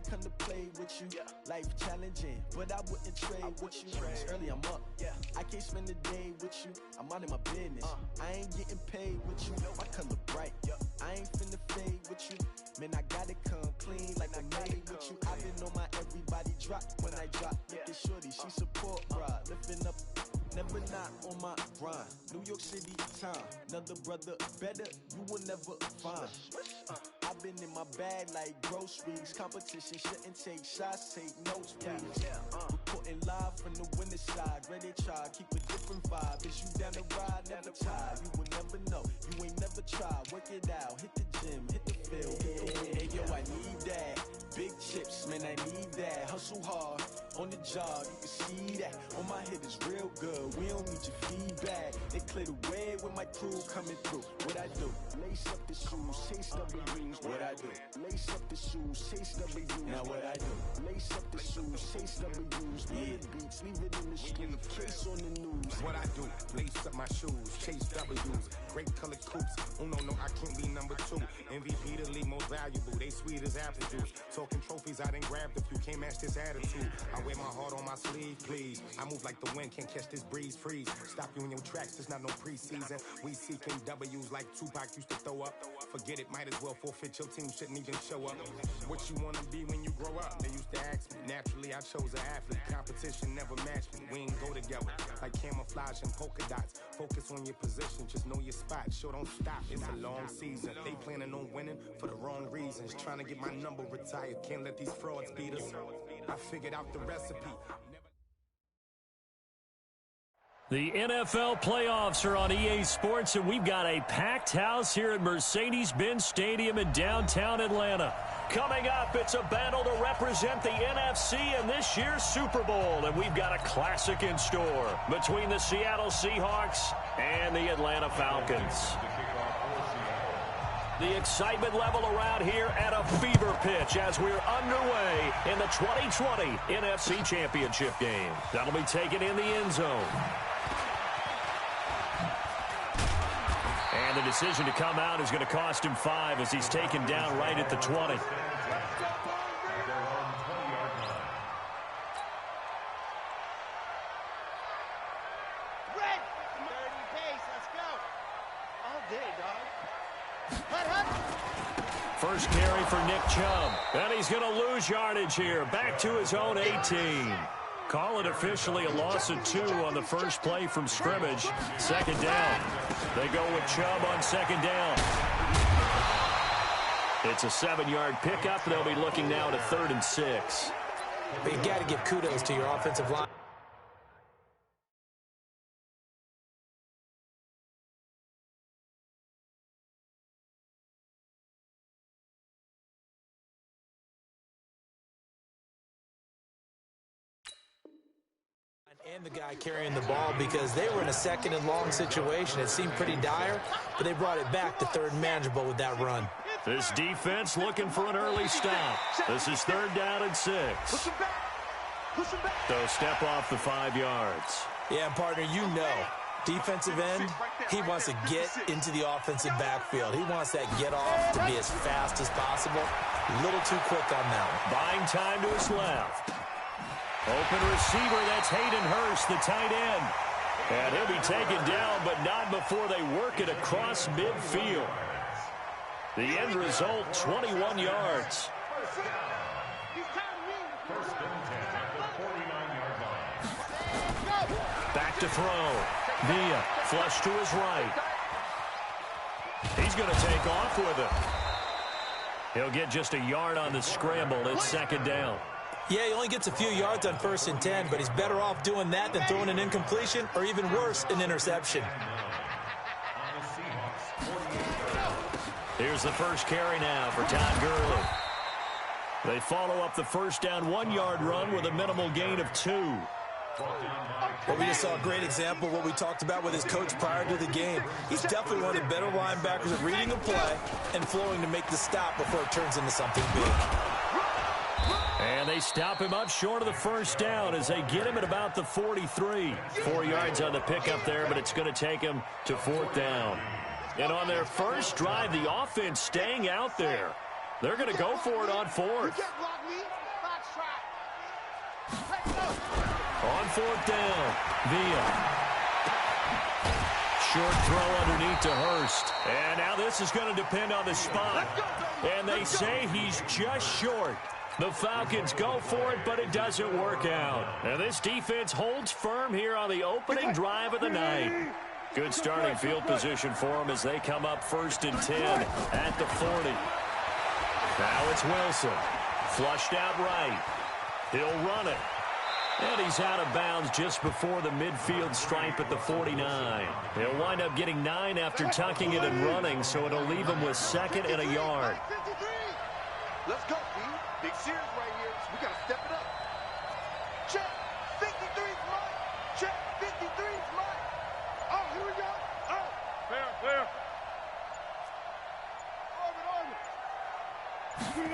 come to play with you. Life challenging, but I wouldn't trade with you. It's early, I'm up. I can't spend the day with you. I'm out of my business. I ain't getting paid with you. My color bright. I ain't finna fade with you. Man, I gotta come clean like I made with you. I've been on my everybody drop when I drop. Look at shorty, she support, bruh. Lifting up, never not on my grind. New York City time, another brother better, you will never find. I've been in my bag like groceries. Competition shouldn't take shots, take notes, please. Reporting live from the winning side. Ready to try, keep a different vibe. Is you down the ride, never tired. You will never know, you ain't never tried. Work it out, hit the gym, hit the field. Hey yo, I need that. Big chips, man, I need that. Hustle hard, on the job, you can see that. On my head is real good, we don't need your feedback. They clear the way with my crew coming through. What I do? Lace up the shoes, chase W's. What I do? Lace up the shoes, chase W's. Now what I do? Lace up the shoes, chase W's. Leave beats, leave it in the street, case on the news. What I do? Lace up my shoes, chase W's. Great colored coops. Oh no, I can't be number 2. MVP the league most valuable. They sweet as apple juice. Talking trophies, I done grabbed a few. Can't match this attitude. I wear my heart on my sleeve, please. I move like the wind, can't catch this breeze. Freeze. Stop you in your tracks. There's not no preseason. We seeking W's like Tupac used to throw up. Forget it, might as well forfeit. Your team shouldn't even show up. What you wanna be when you grow up? They used to ask me. Naturally, I chose an athlete. Competition never matched me. We ain't go together like camouflage and polka dots. Focus on your position, just know your spot. Sure, don't stop. It's a long season. They planning on winning for the wrong reasons. Trying to get my number retired. Can't let these frauds beat us. I figured out the recipe. The NFL playoffs are on EA Sports, and we've got a packed house here at Mercedes-Benz Stadium in downtown Atlanta. Coming up, it's a battle to represent the NFC in this year's Super Bowl, and we've got a classic in store between the Seattle Seahawks and the Atlanta Falcons. The excitement level around here at a fever pitch as we're underway in the 2020 NFC Championship game. That'll be taken in the end zone. And the decision to come out is going to cost him 5 as he's taken down right at the 20. First carry for Nick Chubb. And he's going to lose yardage here. Back to his own 18. Call it officially a loss of 2 on the first play from scrimmage. Second down. They go with Chubb on second down. It's a 7-yard pickup. They'll be looking now to 3rd and 6. But you got to give kudos to your offensive line. And the guy carrying the ball, because they were in a 2nd and long situation. It seemed pretty dire, but they brought it back to 3rd and manageable with that run. This defense looking for an early stop. This is 3rd down and 6. So step off the 5 yards. Yeah, partner, you know, defensive end, he wants to get into the offensive backfield. He wants that get off to be as fast as possible. A little too quick on that one. Buying time to his left. Open receiver, that's Hayden Hurst, the tight end. And he'll be taken down, but not before they work it across midfield. The end result, 21 yards. Back to throw. Villa, flush to his right. He's going to take off with it. He'll get just a yard on the scramble. It's 2nd down. Yeah, he only gets a few yards on 1st and 10, but he's better off doing that than throwing an incompletion or, even worse, an interception. Here's the first carry now for Todd Gurley. They follow up the first down 1-yard run with a minimal gain of 2. Well, we just saw a great example of what we talked about with his coach prior to the game. He's definitely one of the better linebackers at reading a play and flowing to make the stop before it turns into something big. And they stop him up short of the first down as they get him at about the 43. 4 yards on the pickup there, but it's going to take him to 4th down. And on their first drive, the offense staying out there. They're going to go for it on 4th. 4th down. Villa. Short throw underneath to Hurst. And now this is going to depend on the spot. And they say he's just short. The Falcons go for it, but it doesn't work out. And this defense holds firm here on the opening drive of the night. Good starting field position for them as they come up 1st and 10 at the 40. Now it's Wilson. Flushed out right. He'll run it. And he's out of bounds just before the midfield stripe at the 49. He'll wind up getting 9 after tucking it and running, so it'll leave him with 2nd and a yard. Let's go, B. Big series right here. We got to step it up. Check. 53's mine. Check. 53's mine. Oh, here we go. Oh. Clear.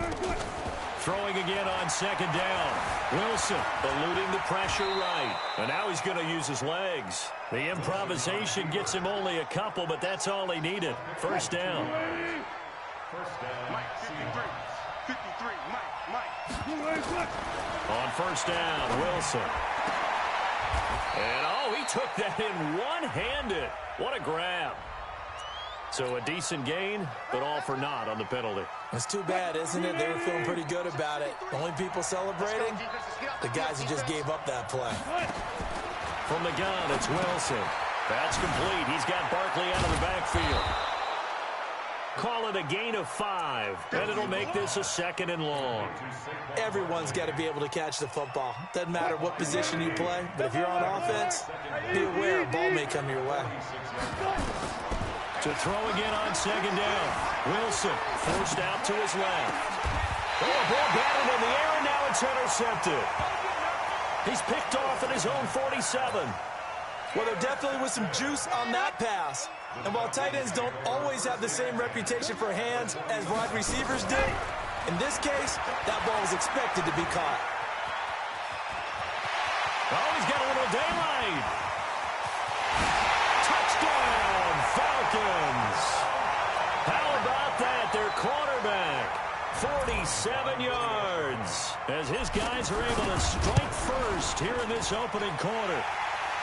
Orbit. Throwing again on 2nd down. Wilson eluding the pressure right. And now he's going to use his legs. The improvisation gets him only a couple, but that's all he needed. 1st down. Mike, 53, Mike. On 1st down, Wilson. And, he took that in one-handed. What a grab. So a decent gain, but all for naught on the penalty. It's too bad, isn't it? They were feeling pretty good about it. The only people celebrating, the guys who just gave up that play. From the gun, it's Wilson. That's complete. He's got Barkley out of the backfield. Call it a gain of 5, and it'll make this a 2nd and long. Everyone's got to be able to catch the football. Doesn't matter what position you play, but if you're on offense, be aware a ball may come your way. To throw again on 2nd down. Wilson forced out to his left. Oh, ball batted in the air, and now it's intercepted. He's picked off at his own 47. Well, there definitely was some juice on that pass. And while tight ends don't always have the same reputation for hands as wide receivers do, in this case, that ball was expected to be caught. Oh, he's got a little daylight. Touchdown, Falcons. How about that? Their quarterback, 47 yards, as his guys are able to strike first here in this opening quarter.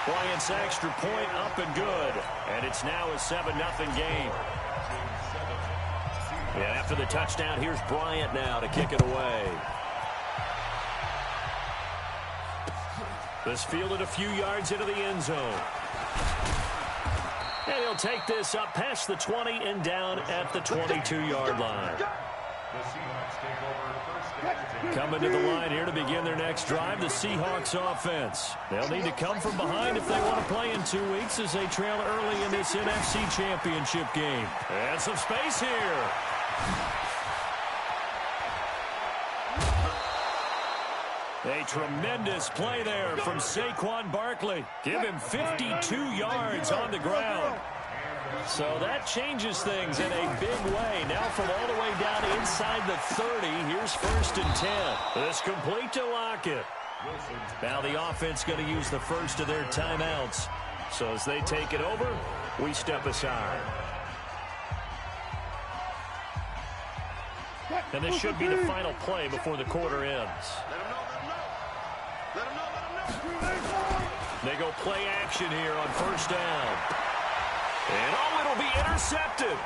Bryant's extra point up and good, and it's now a 7-0 game. And after the touchdown, here's Bryant now to kick it away. This fielded a few yards into the end zone. And he'll take this up past the 20 and down at the 22-yard line. Coming to the line here to begin their next drive, the Seahawks offense. They'll need to come from behind if they want to play in 2 weeks as they trail early in this NFC Championship game. And some space here. A tremendous play there from Saquon Barkley. Give him 52 yards on the ground. So that changes things in a big way. Now from all the way down inside the 30, here's 1st and 10. This complete to Lockett. Now the offense going to use the first of their timeouts. So as they take it over, we step aside. And this should be the final play before the quarter ends. They go play action here on 1st down. And it'll be intercepted.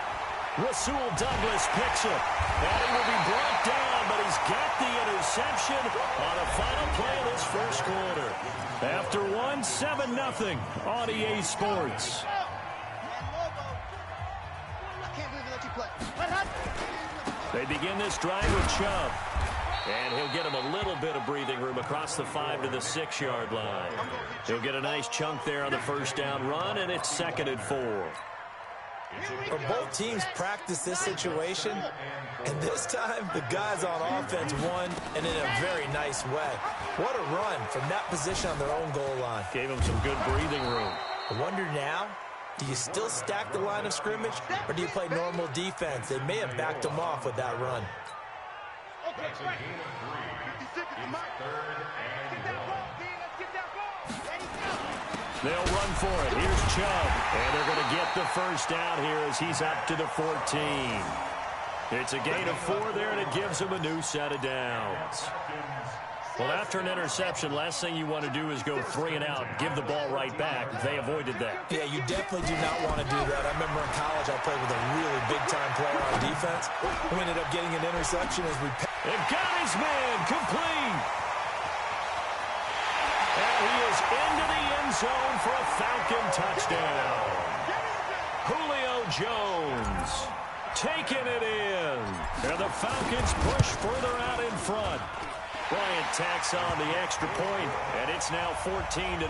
Rasul Douglas picks it. And he will be brought down, but he's got the interception on the final play of this first quarter. After 7-0 on EA Sports. They begin this drive with Chubb. And he'll get him a little bit of breathing room across the 5 to the 6-yard line. He'll get a nice chunk there on the 1st down run, and it's 2nd and 4. Well, both teams practice this situation, and this time the guys on offense won, and in a very nice way. What a run from that position on their own goal line. Gave them some good breathing room. I wonder now, do you still stack the line of scrimmage, or do you play normal defense? They may have backed them off with that run. They'll run for it. Here's Chubb. And they're going to get the first down here as he's up to the 14. It's a gain of 4 there, and it gives him a new set of downs. Well, after an interception, last thing you want to do is go 3 and out, give the ball right back. They avoided that. Yeah, you definitely do not want to do that. I remember in college I played with a really big-time player on defense who ended up getting an interception as we... It got his man complete. And he is into the end zone for a Falcon touchdown. Julio Jones taking it in. And the Falcons push further out in front. Bryant tacks on the extra point, and it's now 14-0.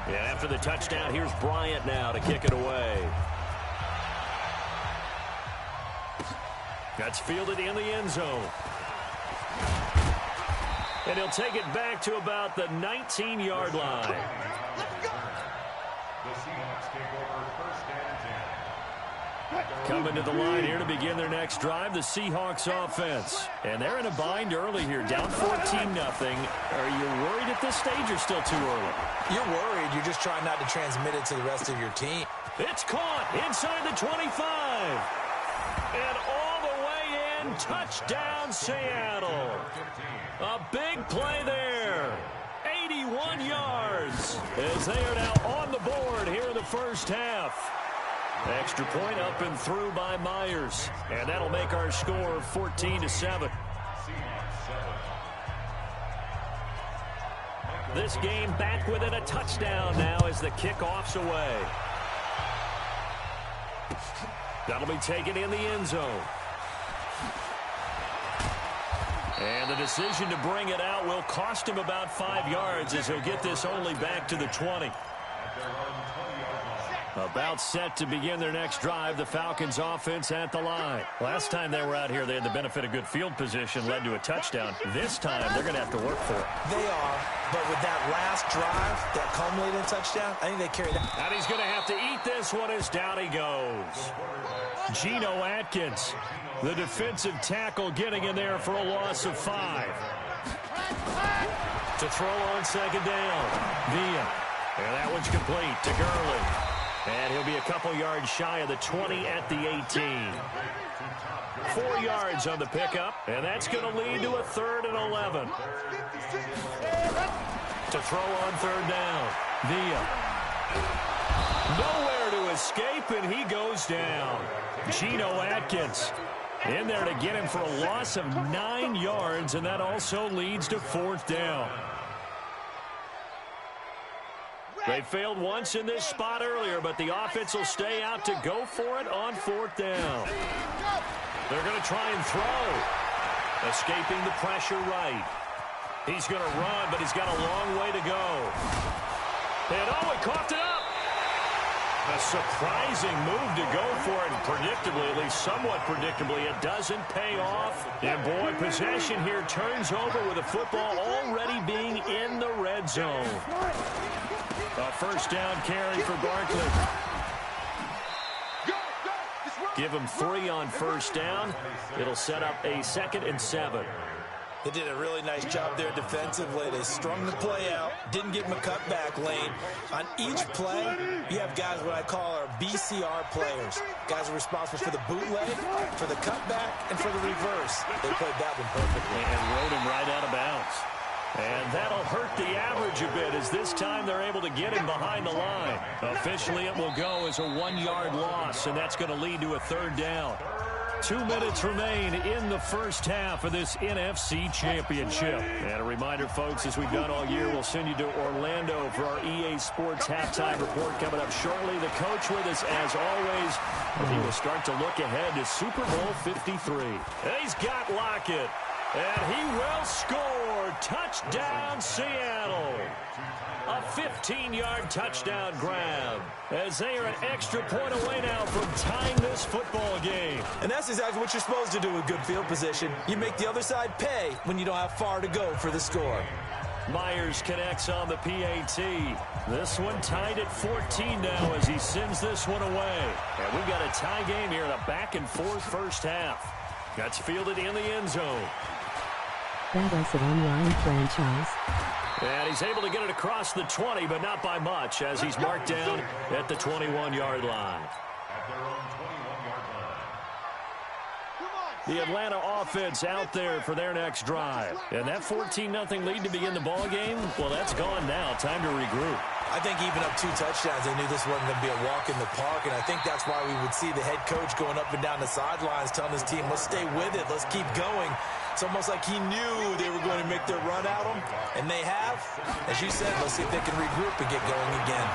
Yeah, after the touchdown, here's Bryant now to kick it away. That's fielded in the end zone. And he'll take it back to about the 19-yard line. The Seahawks take over first and 10. Coming to the line here to begin their next drive, the Seahawks offense. And they're in a bind early here, down 14-0. Are you worried at this stage or still too early? You're worried. You're just trying not to transmit it to the rest of your team. It's caught inside the 25. And all the way in, touchdown Seattle. A big play there. 81 yards as they are now on the board here in the first half. Extra point up and through by Myers. And that'll make our score 14-7. This game back within a touchdown now as the kickoff's away. That'll be taken in the end zone. And the decision to bring it out will cost him about 5 yards as he'll get this only back to the 20. About set to begin their next drive, the Falcons offense at the line. Last time they were out here, they had the benefit of good field position, led to a touchdown. This time, they're going to have to work for it. They are, but with that last drive, that culminating touchdown, I think they carried that. And he's going to have to eat this one as down he goes. Geno Atkins, the defensive tackle, getting in there for a loss of 5. To throw on second down. Villa. And that one's complete to Gurley. And he'll be a couple yards shy of the 20 at the 18. 4 yards on the pickup, and that's going to lead to a 3rd and 11. To throw on third down. Villa. Nowhere to escape, and he goes down. Geno Atkins in there to get him for a loss of 9 yards, and that also leads to 4th down. They failed once in this spot earlier, but the offense will stay out to go for it on 4th down. They're going to try and throw. Escaping the pressure right. He's going to run, but he's got a long way to go. And oh, he coughed it up. A surprising move to go for it, and predictably, at least somewhat predictably, it doesn't pay off. And boy, possession here turns over with the football already being in the red zone. A first down carry for Barkley. Give him 3 on first down. It'll set up a 2nd and 7. They did a really nice job there defensively. They strung the play out, didn't give him a cutback lane. On each play, you have guys what I call our BCR players. Guys are responsible for the bootleg, for the cutback, and for the reverse. They played that one perfectly. And rode him right out of bounds. And that'll hurt the average a bit as this time they're able to get him behind the line. Officially, it will go as a 1-yard loss, and that's going to lead to a 3rd down. 2 minutes remain in the first half of this NFC Championship. And a reminder, folks, as we've done all year, we'll send you to Orlando for our EA Sports halftime report coming up shortly. The coach with us, as always, and he will start to look ahead to Super Bowl 53. He's got Lockett, and he will score. Touchdown, Seattle. A 15-yard touchdown grab as they are an extra point away now from tying this football game. And that's exactly what you're supposed to do with good field position. You make the other side pay when you don't have far to go for the score. Myers connects on the PAT. This one tied at 14 now as he sends this one away. And we've got a tie game here in a back-and-forth first half. That's fielded in the end zone. That is an online franchise. And he's able to get it across the 20, but not by much, as he's marked down at the 21-yard line. At their own 21-yard line. The Atlanta offense out there for their next drive. And that 14-0 lead to begin the ball game, well, that's gone now. Time to regroup. I think even up 2 touchdowns, they knew this wasn't going to be a walk in the park, and I think that's why we would see the head coach going up and down the sidelines telling his team, let's stay with it, let's keep going. It's almost like he knew they were going to make their run at him, and they have. As you said, let's see if they can regroup and get going again.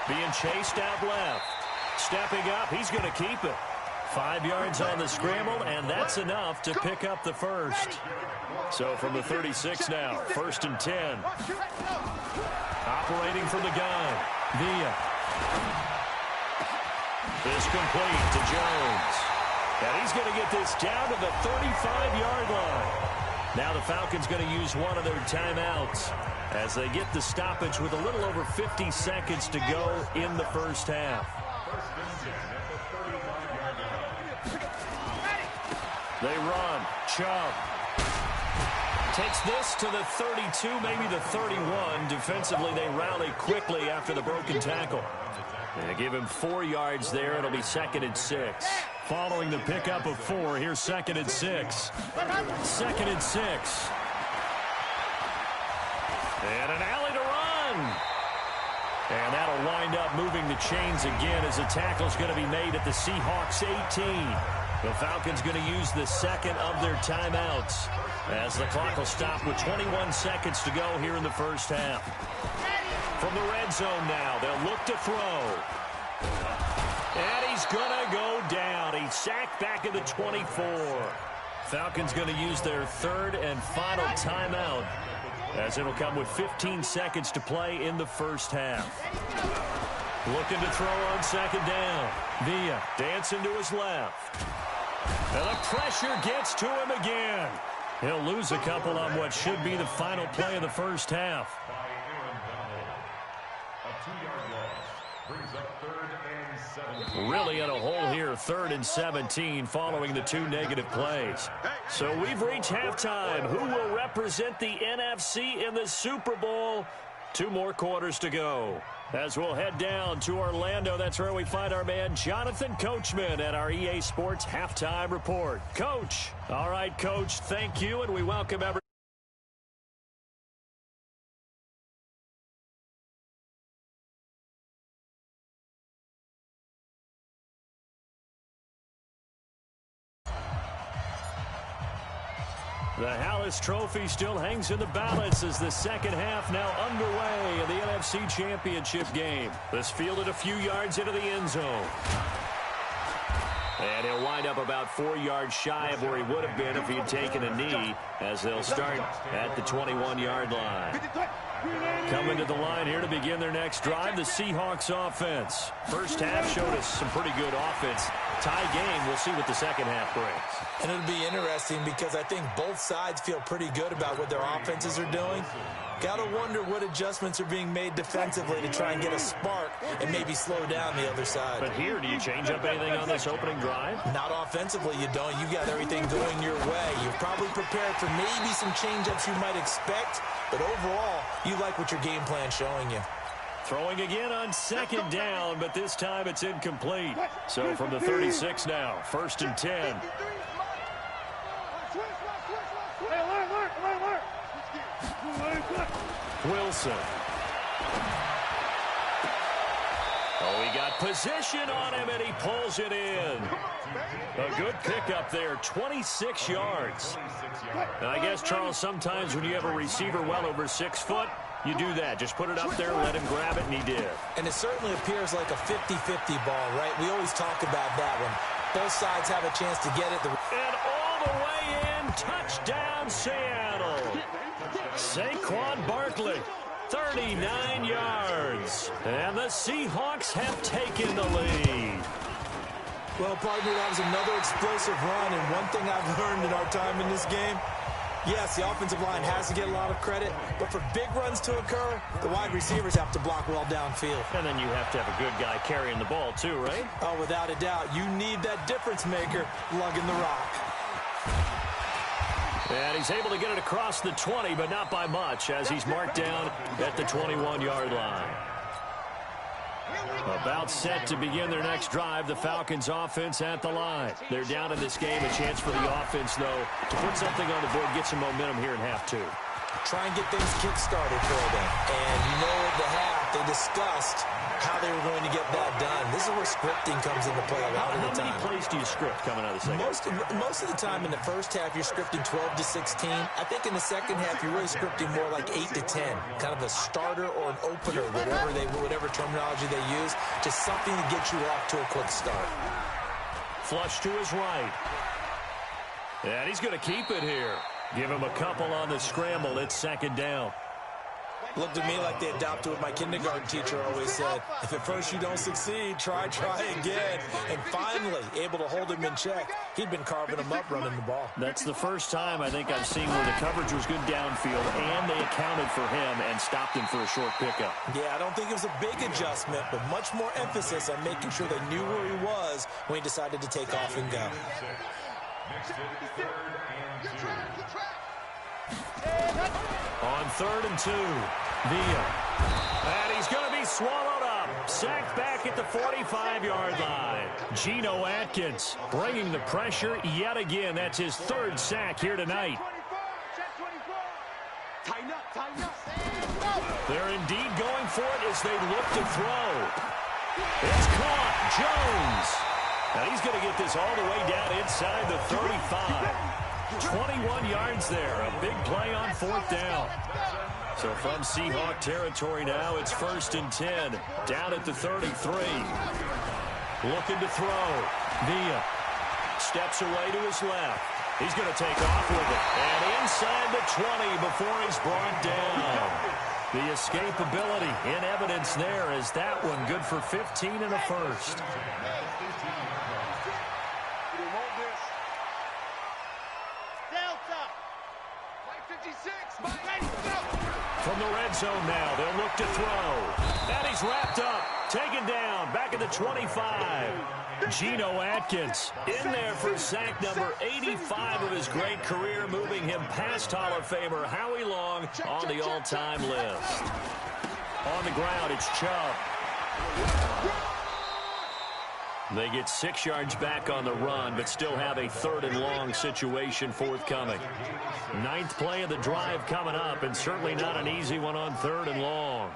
Being chased out left. Stepping up, he's going to keep it. 5 yards on the scramble, and that's enough to pick up the first. So from the 36 now, 1st and 10. Operating from the gun. Villa. Is complete to Jones. And he's going to get this down to the 35-yard line. Now the Falcons going to use one of their timeouts as they get the stoppage with a little over 50 seconds to go in the first half. They run. Chubb takes this to the 32, maybe the 31. Defensively, they rally quickly after the broken tackle. They give him 4 yards there. It'll be 2nd and 6. Following the pickup of 4, here's 2nd and 6. 2nd and 6. And an alley to run. And that'll wind up moving the chains again as the tackle's going to be made at the Seahawks 18. The Falcons going to use the second of their timeouts as the clock will stop with 21 seconds to go here in the first half. From the red zone now, they'll look to throw. And he's going to go down. He's sacked back at the 24. Falcons going to use their 3rd and final timeout as it'll come with 15 seconds to play in the first half. Looking to throw on 2nd down. Villa dancing to his left. And the pressure gets to him again. He'll lose a couple on what should be the final play of the first half. Really in a hole here, 3rd and 17 following the 2 negative plays. So we've reached halftime. Who will represent the NFC in the Super Bowl? 2 more quarters to go. As we'll head down to Orlando, that's where we find our man Jonathan Coachman at our EA Sports Halftime Report. Coach. All right, Coach, thank you, and we welcome everyone. The Hallis Trophy still hangs in the balance as the second half now underway in the NFC Championship game. This fielded a few yards into the end zone. And he'll wind up about 4 yards shy of where he would have been if he had taken a knee as they'll start at the 21-yard line. Coming to the line here to begin their next drive, the Seahawks offense. First half showed us some pretty good offense. Tie game, we'll see what the second half brings. And it'll be interesting because I think both sides feel pretty good about what their offenses are doing. Got to wonder what adjustments are being made defensively to try and get a spark and maybe slow down the other side. But here, do you change up anything on this opening drive? Not offensively, you don't. You got everything going your way. You're probably prepared for maybe some change-ups you might expect, but overall, you like what your game plan's showing you. Throwing again on 2nd down, but this time it's incomplete. So from the 36 now, 1st and 10. Wilson. Oh, he got position on him, and he pulls it in. A good pickup there, 26 yards. And I guess, Charles, sometimes when you have a receiver well over 6 foot, you do that. Just put it up there, let him grab it, and he did. And it certainly appears like a 50-50 ball, right? We always talk about that one. Both sides have a chance to get it. And all the way in, touchdown Seattle. Saquon Barkley, 39 yards. And the Seahawks have taken the lead. Well, partner, that was another explosive run. And one thing I've learned in our time in this game, yes, the offensive line has to get a lot of credit, but for big runs to occur, the wide receivers have to block well downfield. And then you have to have a good guy carrying the ball too, right? Oh, without a doubt. You need that difference maker lugging the rock. And he's able to get it across the 20, but not by much, as he's marked down at the 21-yard line. About set to begin their next drive, the Falcons offense at the line. They're down in this game. A chance for the offense, though, to put something on the board, get some momentum here in half two. Try and get things kick-started for them. And you know at the half, they discussed how they were going to get that done. This is where scripting comes into play a lot of the time. How many plays do you script coming out of the second? Most of the time in the first half, you're scripting 12 to 16. I think in the second half, you're really scripting more like 8 to 10. Kind of a starter or an opener, whatever terminology they use. Just something to get you off to a quick start. Flush to his right. And he's going to keep it here. Give him a couple on the scramble. It's second down. Looked at me like they adopted what my kindergarten teacher always said. If at first you don't succeed, try again. And finally, able to hold him in check. He'd been carving him up running the ball. That's the first time I think I've seen where the coverage was good downfield, and they accounted for him and stopped him for a short pickup. Yeah, I don't think it was a big adjustment, but much more emphasis on making sure they knew where he was when he decided to take off and go. On 3rd and 2, Villa. And he's going to be swallowed up. Sacked back at the 45-yard line. Geno Atkins bringing the pressure yet again. That's his 3rd sack here tonight. They're indeed going for it as they look to throw. It's caught. Jones. Now he's going to get this all the way down inside the 35. 21 yards there. A big play on 4th down. So from Seahawk territory now, it's 1st and 10. Down at the 33. Looking to throw. Villa steps away to his left. He's going to take off with it. And inside the 20 before he's brought down. The escapability in evidence there is that one good for 15 and a first. From the red zone now, they'll look to throw. And he's wrapped up, taken down, back at the 25. Geno Atkins in there for sack number 85 of his great career, moving him past Hall of Famer Howie Long on the all-time list. On the ground, it's Chubb. They get 6 yards back on the run, but still have a 3rd and long situation forthcoming. 9th play of the drive coming up, and certainly not an easy one on 3rd and long.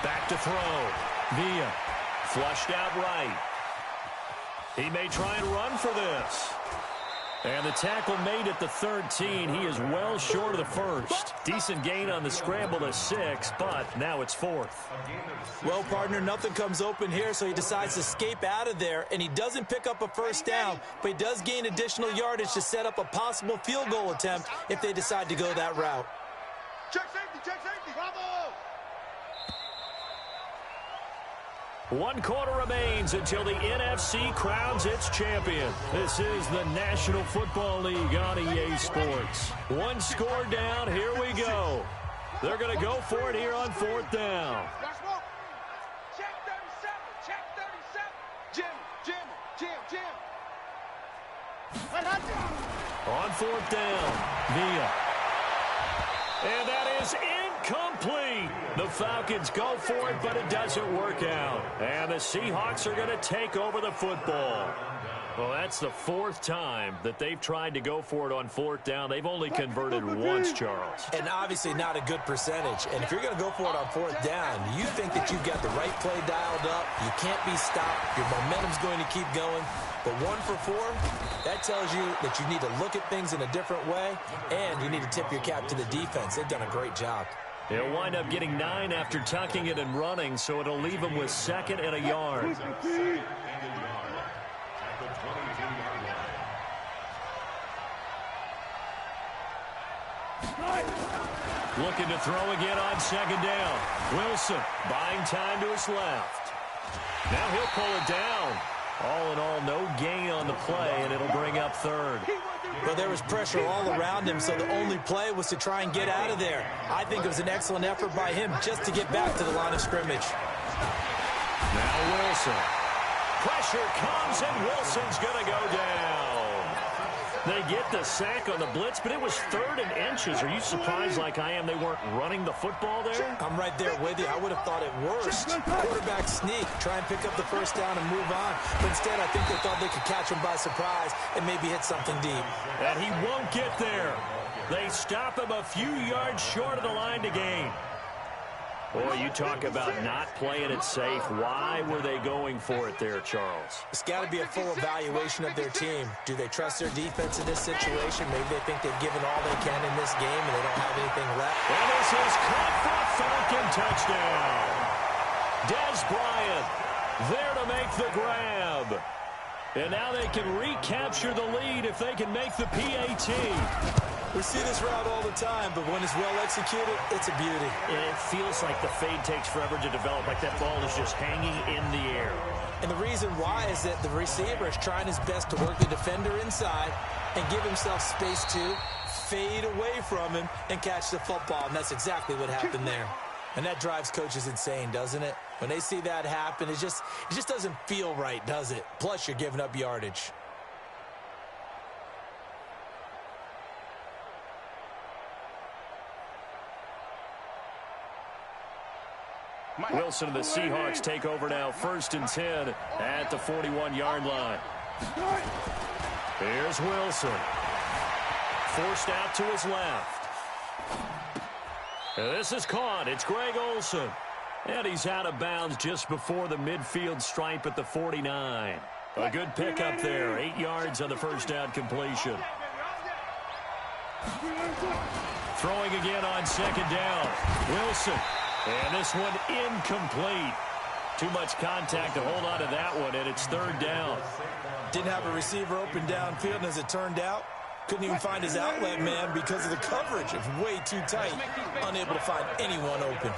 Back to throw. Villa flushed out right. He may try and run for this. And the tackle made at the 13. He is well short of the first. Decent gain on the scramble to 6, but now it's 4th. Well, partner, nothing comes open here, so he decides to escape out of there, and he doesn't pick up a first down, but he does gain additional yardage to set up a possible field goal attempt if they decide to go that route. Check safety, bravo! 1 quarter remains until the NFC crowns its champion. This is the National Football League on EA Sports. 1 score down, here we go. They're going to go for it here on 4th down. Check 37, Jim. On 4th down, Villa. And that is incomplete. The Falcons go for it, but it doesn't work out. And the Seahawks are going to take over the football. Well, that's the 4th time that they've tried to go for it on 4th down. They've only converted once, Charles. And obviously not a good percentage. And if you're going to go for it on 4th down, you think that you've got the right play dialed up. You can't be stopped. Your momentum's going to keep going. But 1 for 4, that tells you that you need to look at things in a different way, and you need to tip your cap to the defense. They've done a great job. They'll wind up getting 9 after tucking it and running, so it'll leave them with 2nd and a yard. Looking to throw again on 2nd down. Wilson buying time to his left. Now he'll pull it down. All in all, no gain on the play, and it'll bring up 3rd. Well, there was pressure all around him, so the only play was to try and get out of there. I think it was an excellent effort by him just to get back to the line of scrimmage. Now Wilson. Pressure comes, and Wilson's going to go down. They get the sack on the blitz, but it was 3rd and inches. Are you surprised like I am they weren't running the football there? I'm right there with you. I would have thought it worst. Quarterback sneak, try and pick up the first down and move on. But instead, I think they thought they could catch him by surprise and maybe hit something deep. And he won't get there. They stop him a few yards short of the line to gain. Boy, you talk about not playing it safe. Why were they going for it there, Charles? It's got to be a full evaluation of their team. Do they trust their defense in this situation? Maybe they think they've given all they can in this game and they don't have anything left. And this is caught for a Falcon touchdown. Des Bryant there to make the grab. And now they can recapture the lead if they can make the PAT. We see this route all the time, but when it's well executed, it's a beauty. It feels like the fade takes forever to develop, like that ball is just hanging in the air. And the reason why is that the receiver is trying his best to work the defender inside and give himself space to fade away from him and catch the football, and that's exactly what happened there. And that drives coaches insane, doesn't it? When they see that happen, it just doesn't feel right, does it? Plus, you're giving up yardage. Wilson and the Seahawks take over now, 1st and 10 at the 41-yard line. Here's Wilson. Forced out to his left. And this is caught. It's Greg Olsen. And he's out of bounds just before the midfield stripe at the 49. A good pickup there. 8 yards on the first down completion. Throwing again on 2nd down. Wilson. And this one incomplete. Too much contact to hold on to that one, and it's 3rd down. Didn't have a receiver open downfield, and as it turned out, couldn't even find his outlet man because of the coverage. It's way too tight. Unable to find anyone open.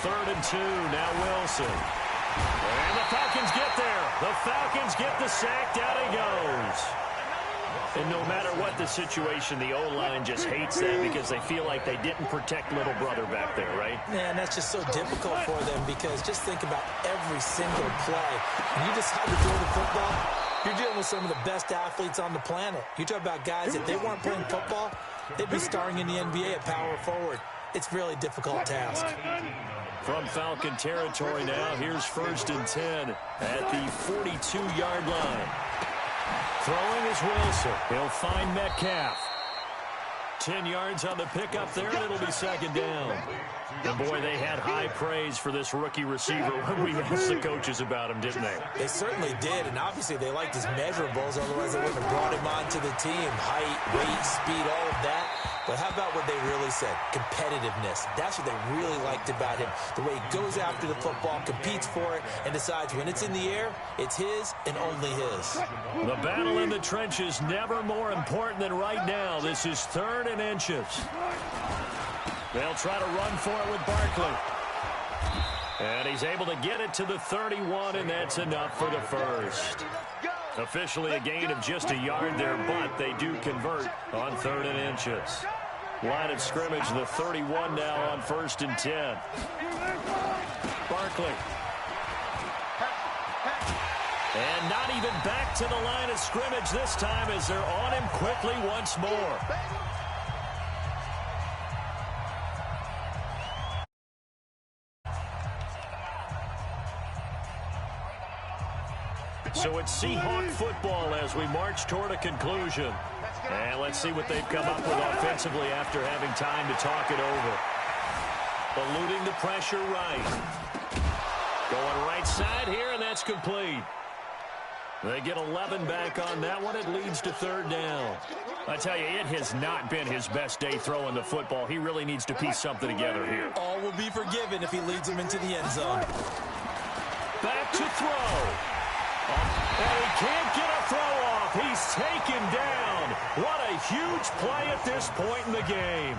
3rd and 2, now Wilson. And the Falcons get there. The Falcons get the sack. Down he goes. And no matter what the situation, the O-line just hates that because they feel like they didn't protect little brother back there, right? Man, that's just so difficult for them because just think about every single play. When you decide to throw the football, you're dealing with some of the best athletes on the planet. You talk about guys, if they weren't playing football, they'd be starring in the NBA at power forward. It's a really difficult task. From Falcon territory now, here's 1st and 10 at the 42-yard line. Throwing is Wilson. He'll find Metcalf. 10 yards on the pickup there, and it'll be 2nd down. And boy, they had high praise for this rookie receiver when we asked the coaches about him, didn't they? They certainly did, and obviously they liked his measurables, otherwise they wouldn't have brought him onto the team. Height, weight, speed, all of that. But how about what they really said? Competitiveness. That's what they really liked about him. The way he goes after the football, competes for it, and decides when it's in the air, it's his and only his. The battle in the trenches never more important than right now. This is 3rd and inches. They'll try to run for it with Barkley. And he's able to get it to the 31, and that's enough for the first. Officially a gain of just a yard there, but they do convert on 3rd and inches. Line of scrimmage, the 31 now on 1st and 10. Barkley. And not even back to the line of scrimmage this time as they're on him quickly once more. So it's Seahawk football as we march toward a conclusion. And let's see what they've come up with offensively after having time to talk it over. Eluding the pressure right. Going right side here, and that's complete. They get 11 back on that one. It leads to 3rd down. I tell you, it has not been his best day throwing the football. He really needs to piece something together here. All will be forgiven if he leads them into the end zone. Back to throw. And he can't get a throw off. He's taken down. What a huge play at this point in the game.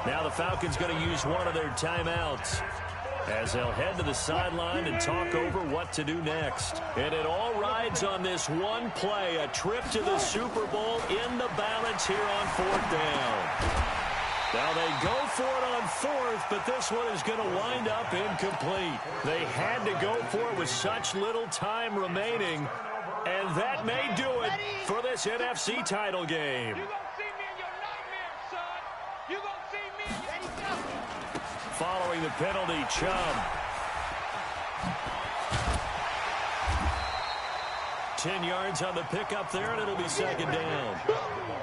Now the Falcons going to use one of their timeouts as they'll head to the sideline and talk over what to do next. And it all rides on this one play, a trip to the Super Bowl in the balance here on 4th down. Now they go for it on 4th, but this one is going to wind up incomplete. They had to go for it with such little time remaining. And that may do it for this NFC title game. You gonna see me in your nightmares, son. You gonna see me in your... Following the penalty, Chubb. 10 yards on the pickup there, and it'll be second down.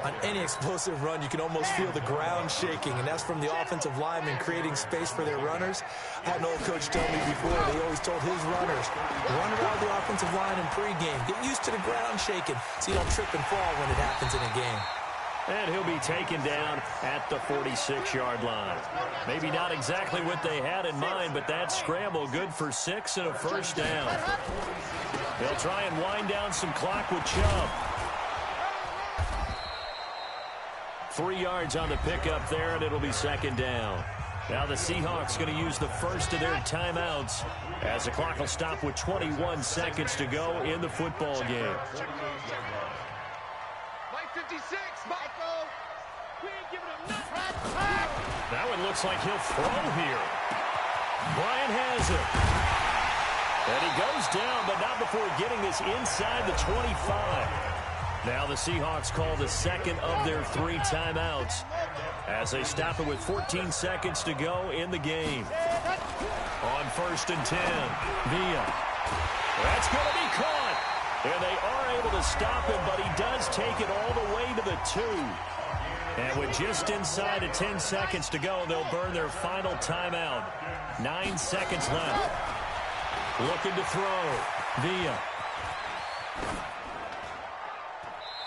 On any explosive run, you can almost feel the ground shaking, and that's from the offensive linemen creating space for their runners. I had an old coach tell me before, they always told his runners, run around the offensive line in pregame. Get used to the ground shaking so you don't trip and fall when it happens in a game. And he'll be taken down at the 46-yard line. Maybe not exactly what they had in mind, but that scramble good for 6 and a first down. They'll try and wind down some clock with Chubb. 3 yards on the pickup there, and it'll be second down. Now the Seahawks going to use the first of their timeouts as the clock will stop with 21 seconds to go in the football game. Mike 56, Michael. We ain't giving him nothing. That one looks like he'll throw here. Bryant has it. And he goes down, but not before getting this inside the 25. Now the Seahawks call the second of their 3 timeouts as they stop it with 14 seconds to go in the game. On 1st and 10, Villa. That's going to be caught. And they are able to stop him, but he does take it all the way to the 2. And with just inside of 10 seconds to go, they'll burn their final timeout. 9 seconds left. Looking to throw. Villa.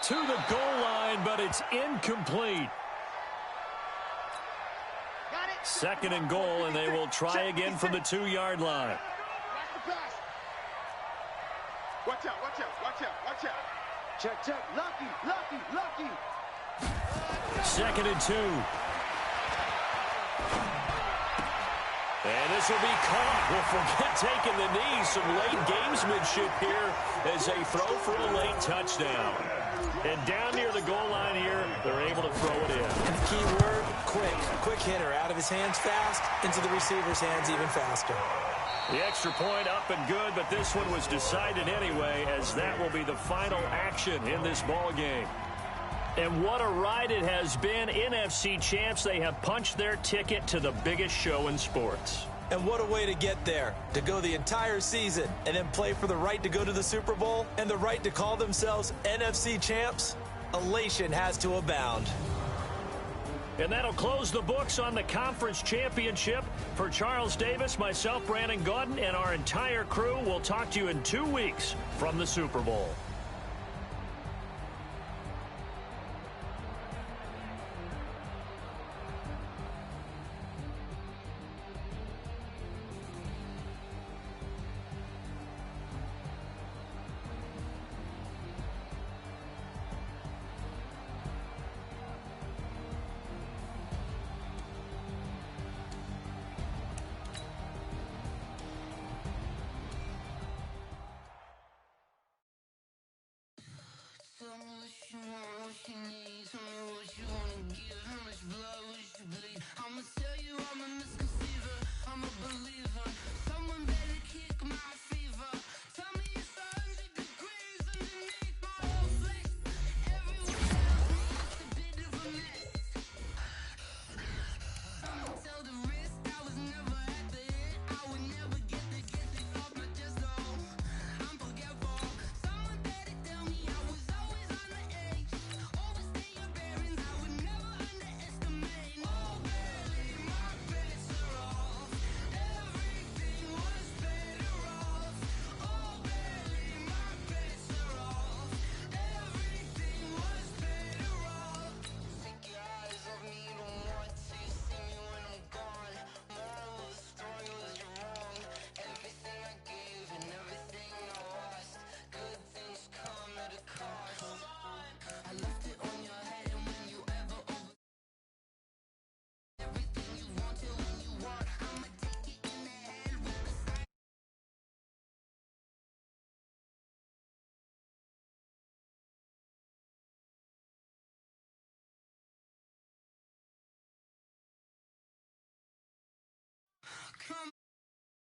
To the goal line, but it's incomplete. Second and goal, and they will try again from the 2-yard line. Watch out, watch out, watch out, watch out. Check, check. Lucky, lucky, lucky. 2nd and 2. And this will be caught. Well, forget taking the knee. Some late gamesmanship here as they throw for a late touchdown. And down near the goal line here, they're able to throw it in. And the key word, quick. Quick hitter. Out of his hands fast, into the receiver's hands even faster. The extra point up and good, but this one was decided anyway, as that will be the final action in this ball game. And what a ride it has been. NFC champs, they have punched their ticket to the biggest show in sports. And what a way to get there, to go the entire season and then play for the right to go to the Super Bowl and the right to call themselves NFC champs. Elation has to abound. And that'll close the books on the conference championship. For Charles Davis, myself, Brandon Gaudin, and our entire crew, we'll talk to you in 2 weeks from the Super Bowl. Tell me what you want, what you need, tell me what you wanna give.